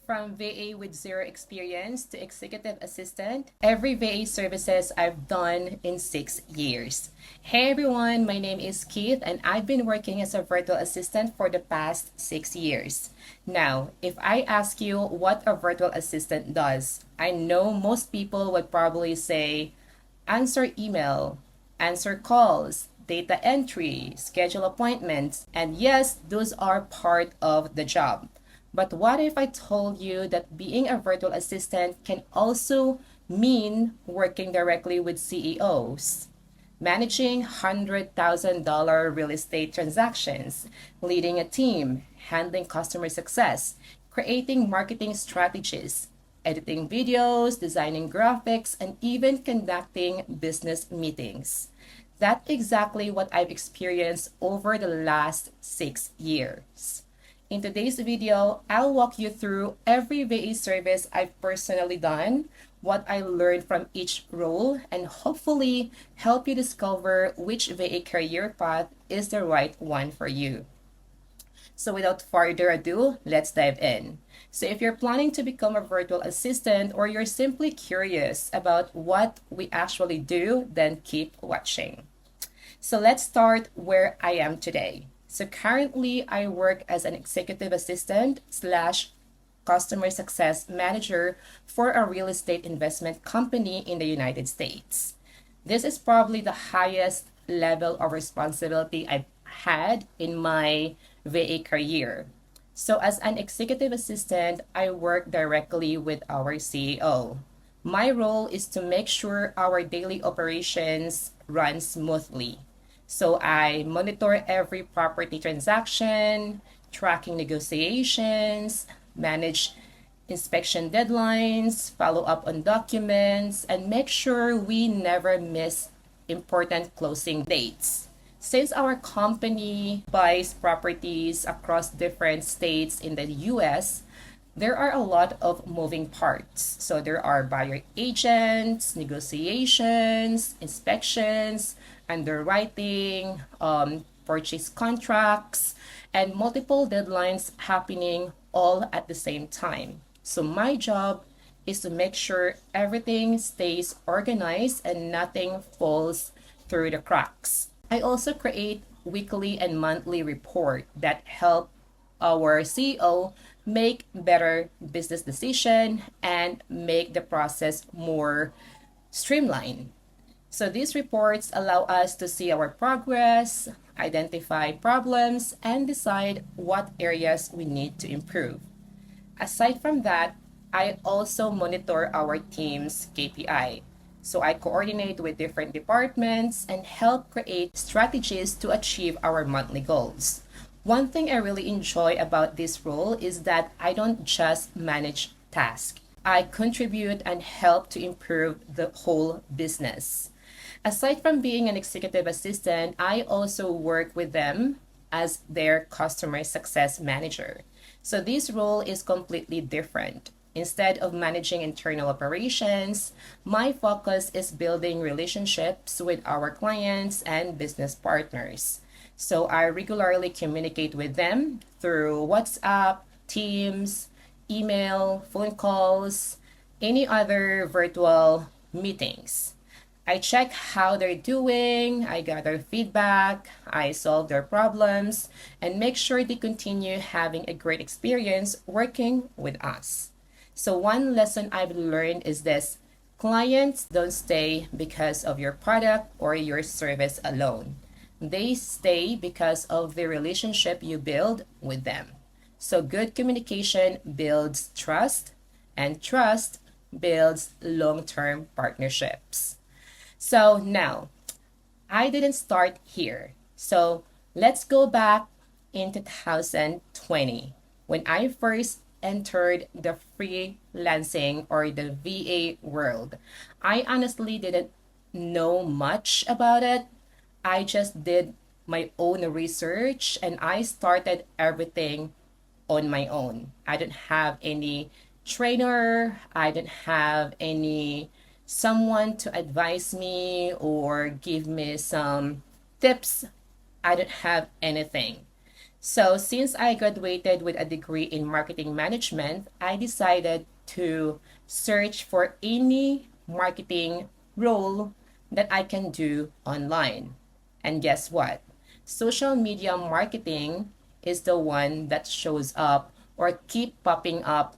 From VA with zero experience to executive assistant, every VA services I've done in 6 years. Hey everyone, my name is Keith and I've been working as a virtual assistant for the past 6 years. Now, if I ask you what a virtual assistant does, I know most people would probably say answer email, answer calls, data entry, schedule appointments, and yes, those are part of the job. But what if I told you that being a virtual assistant can also mean working directly with CEOs, managing $100,000 real estate transactions, leading a team, handling customer success, creating marketing strategies, editing videos, designing graphics, and even conducting business meetings. That's exactly what I've experienced over the last 6 years. In today's video, I'll walk you through every VA service I've personally done, what I learned from each role, and hopefully help you discover which VA career path is the right one for you. So without further ado, let's dive in. So if you're planning to become a virtual assistant or you're simply curious about what we actually do, then keep watching. So let's start where I am today. So currently, I work as an executive assistant slash customer success manager for a real estate investment company in the United States. This is probably the highest level of responsibility I've had in my VA career. So as an executive assistant, I work directly with our CEO. My role is to make sure our daily operations run smoothly. So I monitor every property transaction, tracking negotiations, manage inspection deadlines, follow up on documents, and make sure we never miss important closing dates. Since our company buys properties across different states in the US, there are a lot of moving parts. So there are buyer agents, negotiations, inspections, underwriting, purchase contracts, and multiple deadlines happening all at the same time. So my job is to make sure everything stays organized and nothing falls through the cracks. I also create weekly and monthly report that help our CEO make better business decision and make the process more streamlined. So these reports allow us to see our progress, identify problems, and decide what areas we need to improve. Aside from that, I also monitor our team's KPI. So I coordinate with different departments and help create strategies to achieve our monthly goals. One thing I really enjoy about this role is that I don't just manage tasks. I contribute and help to improve the whole business. Aside from being an executive assistant, I also work with them as their customer success manager. So this role is completely different. Instead of managing internal operations, my focus is building relationships with our clients and business partners. So I regularly communicate with them through WhatsApp, Teams, email, phone calls, any other virtual meetings. I check how they're doing, I gather feedback, I solve their problems, and make sure they continue having a great experience working with us. So one lesson I've learned is this: clients don't stay because of your product or your service alone. They stay because of the relationship you build with them. So good communication builds trust, and trust builds long-term partnerships. So now, I didn't start here. So let's go back in 2020 when I first entered the freelancing or the VA world. I honestly didn't know much about it. I just did my own research and I started everything on my own. I didn't have any trainer, I didn't have any someone to advise me or give me some tips. I didn't have anything. So since I graduated with a degree in marketing management, I decided to search for any marketing role that I can do online. And guess what? Social media marketing is the one that shows up or keep popping up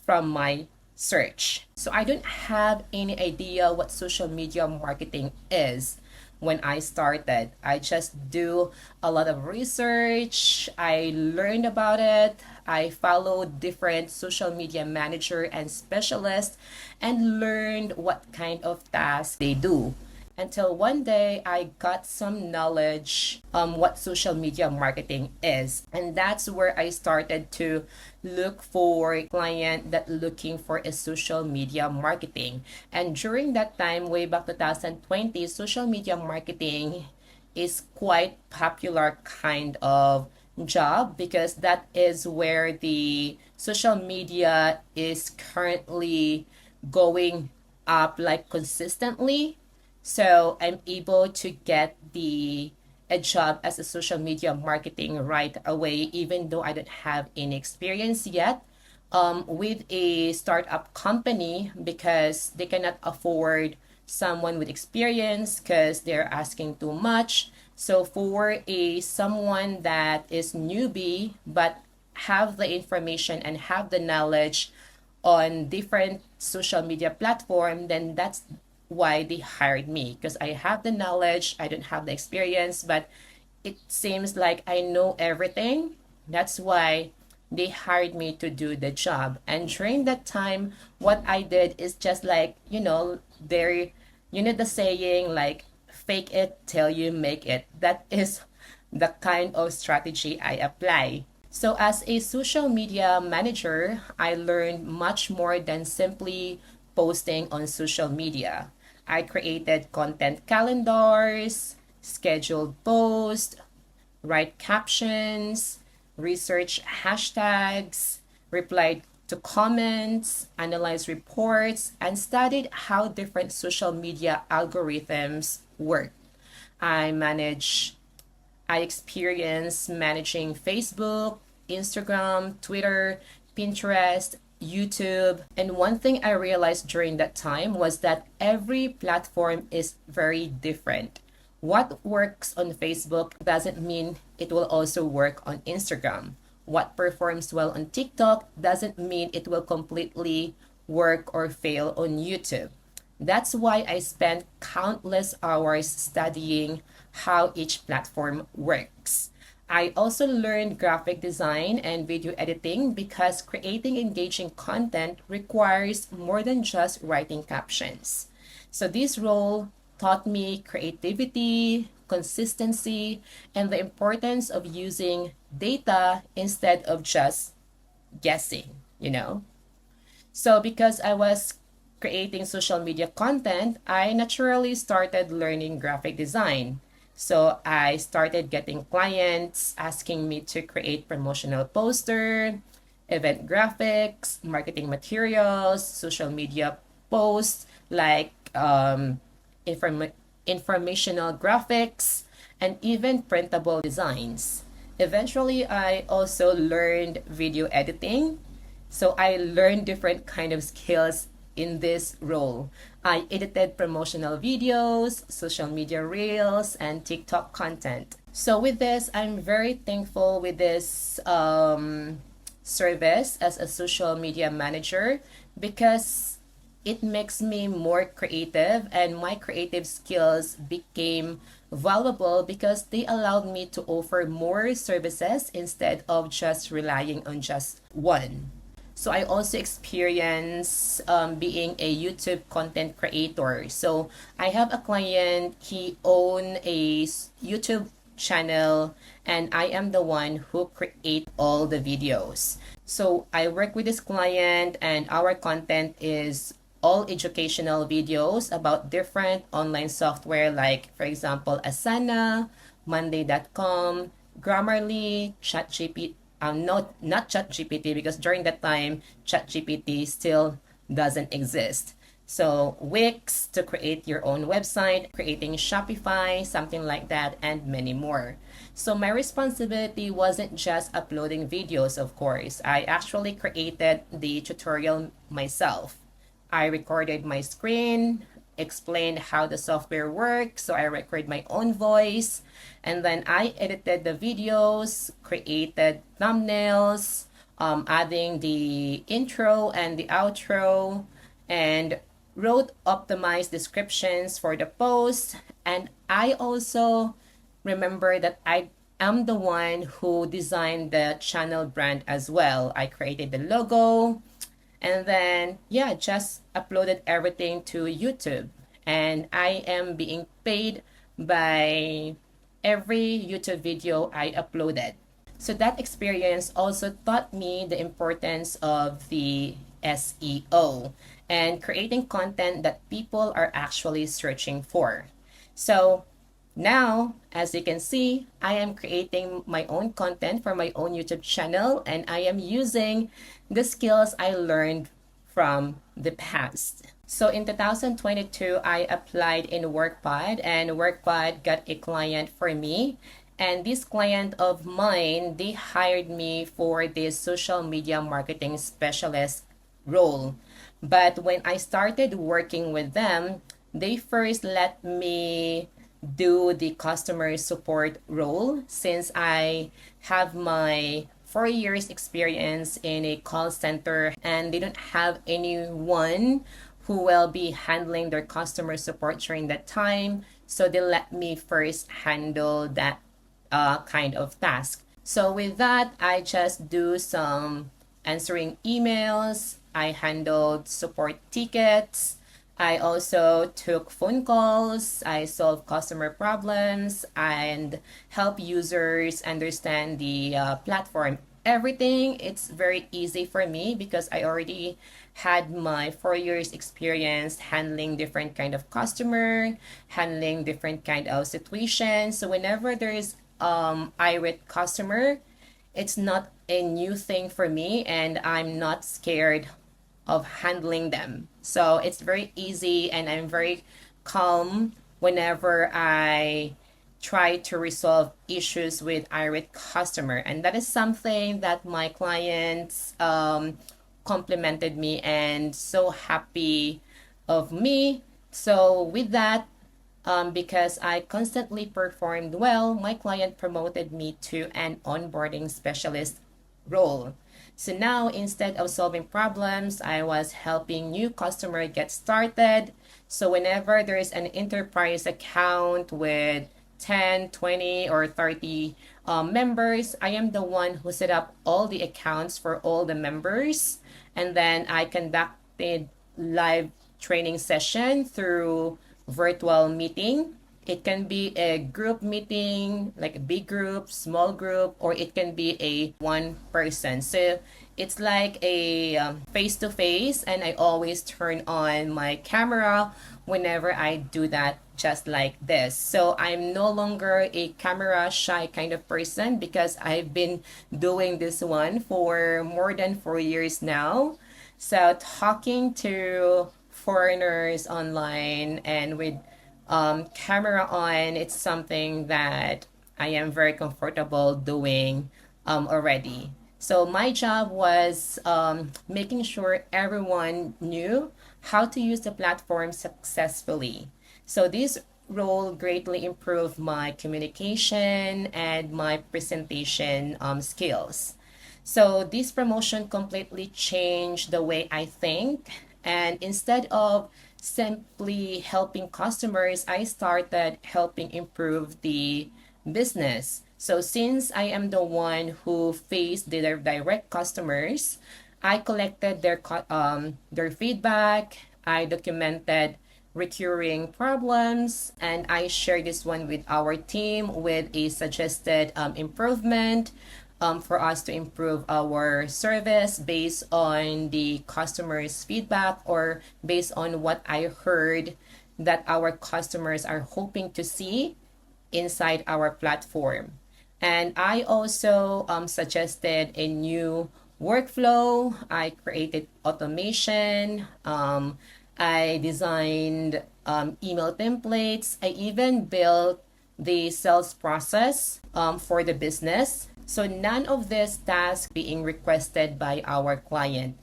from my search. So I don't have any idea what social media marketing is when I started. I just do a lot of research. I learned about it. I followed different social media manager and specialists and learned what kind of tasks they do until one day I got some knowledge what social media marketing is, and that's where I started to look for a client that looking for a social media marketing. And during that time, way back 2020, social media marketing is quite popular kind of job because that is where the social media is currently going up like consistently. So I'm able to get a job as a social media marketing right away, even though I don't have any experience yet with a startup company because they cannot afford someone with experience because they're asking too much. So for a someone that is newbie but have the information and have the knowledge on different social media platform, then that's why they hired me because I have the knowledge, I don't have the experience, but it seems like I know everything. That's why they hired me to do the job. And during that time, what I did is just like, there, the saying like, fake it till you make it. That is the kind of strategy I apply. So, as a social media manager, I learned much more than simply posting on social media. I created content calendars, scheduled posts, write captions, research hashtags, replied to comments, analyzed reports, and studied how different social media algorithms work. I manage I experience managing Facebook, Instagram, Twitter, Pinterest, YouTube. And one thing I realized during that time was that every platform is very different. What works on Facebook doesn't mean it will also work on Instagram. What performs well on TikTok doesn't mean it will completely work or fail on YouTube. That's why I spent countless hours studying how each platform works. I also learned graphic design and video editing because creating engaging content requires more than just writing captions. So this role taught me creativity, consistency, and the importance of using data instead of just guessing. So because I was creating social media content, I naturally started learning graphic design. So I started getting clients asking me to create promotional poster, event graphics, marketing materials, social media posts like inform- informational graphics, and even printable designs. Eventually, I also learned video editing. So I learned different kind of skills in this role. I edited promotional videos, social media reels, and TikTok content. So with this, I'm very thankful with this service as a social media manager because it makes me more creative and my creative skills became valuable because they allowed me to offer more services instead of just relying on just one. So I also experience being a YouTube content creator. So I have a client, he own a YouTube channel and I am the one who create all the videos. So I work with this client and our content is all educational videos about different online software like for example Asana, Monday.com, Grammarly, ChatGPT, not ChatGPT because during that time ChatGPT still doesn't exist. So Wix to create your own website, creating Shopify, something like that, and many more. So my responsibility wasn't just uploading videos, of course. I actually created the tutorial myself. I recorded my screen, explained how the software works, so I record my own voice, and then I edited the videos, created thumbnails, adding the intro and the outro, and wrote optimized descriptions for the post. And I also remember that I am the one who designed the channel brand as well. I created the logo, and then yeah, just uploaded everything to YouTube, and I am being paid by every YouTube video I uploaded. So that experience also taught me the importance of the SEO and creating content that people are actually searching for. So now, as you can see, I am creating my own content for my own YouTube channel, and I am using the skills I learned from the past. So in 2022, I applied in WorkPad, and WorkPad got a client for me. And this client of mine, they hired me for this social media marketing specialist role. But when I started working with them, they first let me do the customer support role since I have my 4 years experience in a call center, and they don't have anyone who will be handling their customer support during that time. So they let me first handle that kind of task. So with that, I just do some answering emails. I handled support tickets. I also took phone calls. I solved customer problems and help users understand the platform. Everything, it's very easy for me because I already had my 4 years experience handling different kind of customer, handling different kind of situations. So whenever there is irate customer, it's not a new thing for me, and I'm not scared of handling them. So it's very easy, and I'm very calm whenever I try to resolve issues with irate customer. And that is something that my clients complimented me and so happy of me. So with that, because I constantly performed well, my client promoted me to an onboarding specialist role. So now, instead of solving problems, I was helping new customer get started. So whenever there is an enterprise account with 10, 20, or 30 members, I am the one who set up all the accounts for all the members. And then I conducted live training session through virtual meeting. It can be a group meeting, like a big group, small group, or it can be a one person. So it's like a face to face, and I always turn on my camera whenever I do that, just like this. So I'm no longer a camera shy kind of person because I've been doing this one for more than 4 years now. So talking to foreigners online and with camera on, it's something that I am very comfortable doing already. So my job was making sure everyone knew how to use the platform successfully. So this role greatly improved my communication and my presentation skills. So this promotion completely changed the way I think. And instead of simply helping customers, I started helping improve the business. So since I am the one who faced their direct customers, I collected their feedback. I documented recurring problems, and I shared this one with our team with a suggested improvement for us to improve our service based on the customer's feedback or based on what I heard that our customers are hoping to see inside our platform. And I also suggested a new workflow. I created automation. I designed email templates. I even built the sales process for the business. So none of this task being requested by our client.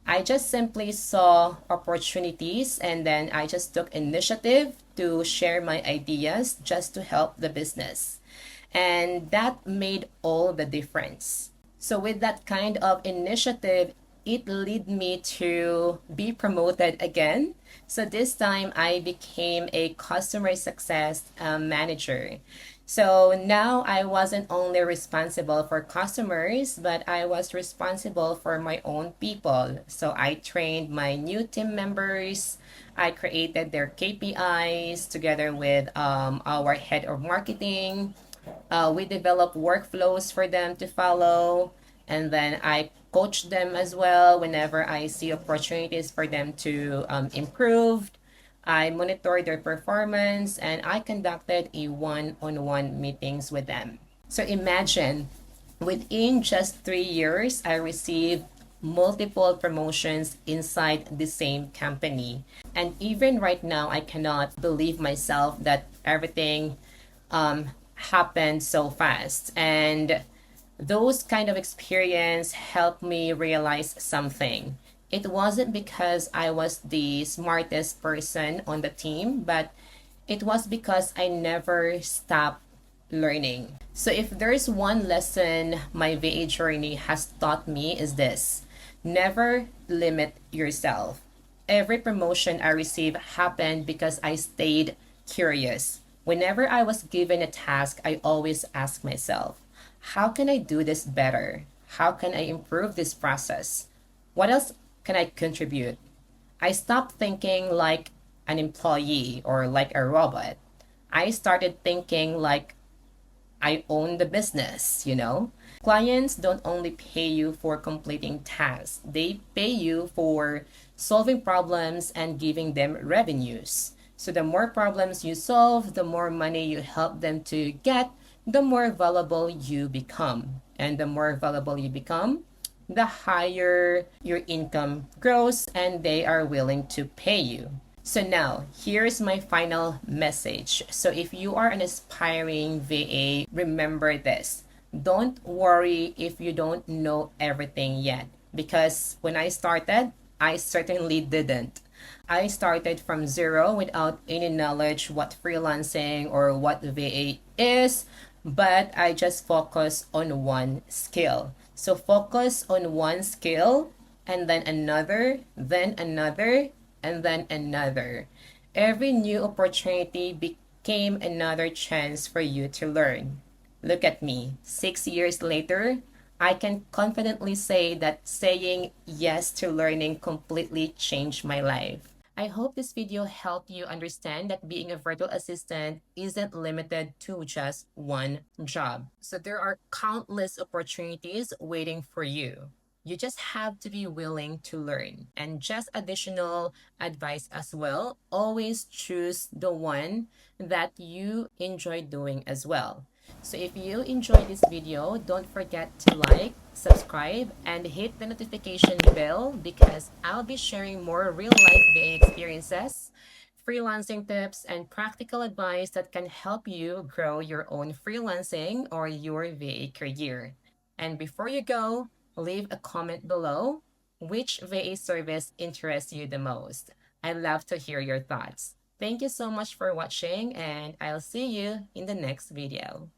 I just simply saw opportunities and then I just took initiative to share my ideas just to help the business. And that made all the difference. So with that kind of initiative, it led me to be promoted again. So this time I became a customer success manager. So now I wasn't only responsible for customers, but I was responsible for my own people. So I trained my new team members. I created their KPIs together with our head of marketing. We develop workflows for them to follow, and then I coach them as well whenever I see opportunities for them to improve. I monitor their performance and I conducted a one-on-one meetings with them. So imagine, within just 3 years, I received multiple promotions inside the same company. And even right now, I cannot believe myself that everything happened so fast. And those kind of experience helped me realize something. It wasn't because I was the smartest person on the team, but it was because I never stopped learning. So if there's one lesson my VA journey has taught me is this: never limit yourself. Every promotion I received happened because I stayed curious. Whenever I was given a task, I always ask myself, how can I do this better? How can I improve this process? What else can I contribute? I stopped thinking like an employee or like a robot. I started thinking like I own the business. Clients don't only pay you for completing tasks, they pay you for solving problems and giving them revenues. So the more problems you solve, the more money you help them to get, the more valuable you become. And the more valuable you become, the higher your income grows and they are willing to pay you. So now, here's my final message. So if you are an aspiring VA, remember this. Don't worry if you don't know everything yet. Because when I started, I certainly didn't. I started from zero without any knowledge what freelancing or what VA is, but I just focus on one skill. So focus on one skill and then another, then another, and then another. Every new opportunity became another chance for you to learn. Look at me. 6 years later, I can confidently say that saying yes to learning completely changed my life. I hope this video helped you understand that being a virtual assistant isn't limited to just one job. So there are countless opportunities waiting for you. You just have to be willing to learn. And just additional advice as well, always choose the one that you enjoy doing as well. So if you enjoyed this video, don't forget to like, subscribe, and hit the notification bell because I'll be sharing more real-life VA experiences, freelancing tips, and practical advice that can help you grow your own freelancing or your VA career. And before you go, leave a comment below. Which VA service interests you the most? I'd love to hear your thoughts. Thank you so much for watching, and I'll see you in the next video.